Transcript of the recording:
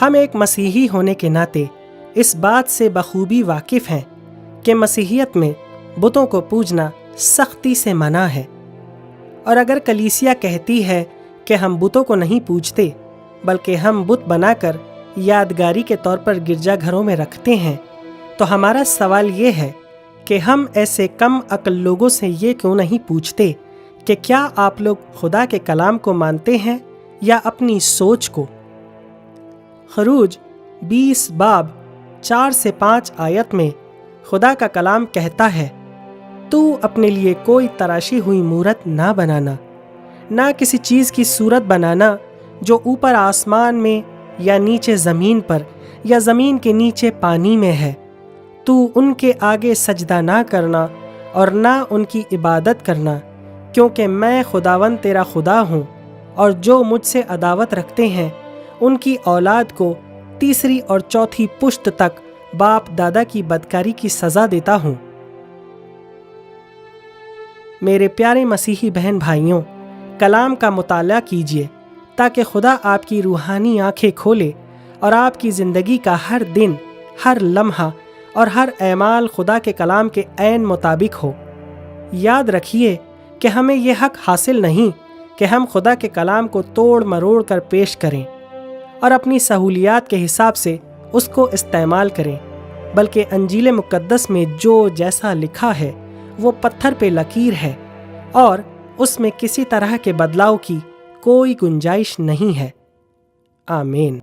ہم ایک مسیحی ہونے کے ناطے اس بات سے بخوبی واقف ہیں کہ مسیحیت میں بتوں کو پوجنا سختی سے منع ہے، اور اگر کلیسیا کہتی ہے کہ ہم بتوں کو نہیں پوجتے بلکہ ہم بت بنا کر یادگاری کے طور پر گرجا گھروں میں رکھتے ہیں، تو ہمارا سوال یہ ہے کہ ہم ایسے کم عقل لوگوں سے یہ کیوں نہیں پوچھتے کہ کیا آپ لوگ خدا کے کلام کو مانتے ہیں یا اپنی سوچ کو؟ خروج 20 باب 4 سے 5 آیت میں خدا کا کلام کہتا ہے، تو اپنے لیے کوئی تراشی ہوئی مورت نہ بنانا، نہ کسی چیز کی صورت بنانا جو اوپر آسمان میں یا نیچے زمین پر یا زمین کے نیچے پانی میں ہے۔ تو ان کے آگے سجدہ نہ کرنا اور نہ ان کی عبادت کرنا، کیونکہ میں خداوند تیرا خدا ہوں، اور جو مجھ سے عداوت رکھتے ہیں ان کی اولاد کو 3 اور 4 پشت تک باپ دادا کی بدکاری کی سزا دیتا ہوں۔ میرے پیارے مسیحی بہن بھائیوں، کلام کا مطالعہ کیجیے تاکہ خدا آپ کی روحانی آنکھیں کھولے اور آپ کی زندگی کا ہر دن، ہر لمحہ اور ہر اعمال خدا کے کلام کے عین مطابق ہو۔ یاد رکھیے کہ ہمیں یہ حق حاصل نہیں کہ ہم خدا کے کلام کو توڑ مروڑ کر پیش کریں اور اپنی سہولیات کے حساب سے اس کو استعمال کریں، بلکہ انجیل مقدس میں جو جیسا لکھا ہے وہ پتھر پہ لکیر ہے، اور اس میں کسی طرح کے بدلاؤ کی کوئی گنجائش نہیں ہے۔ آمین۔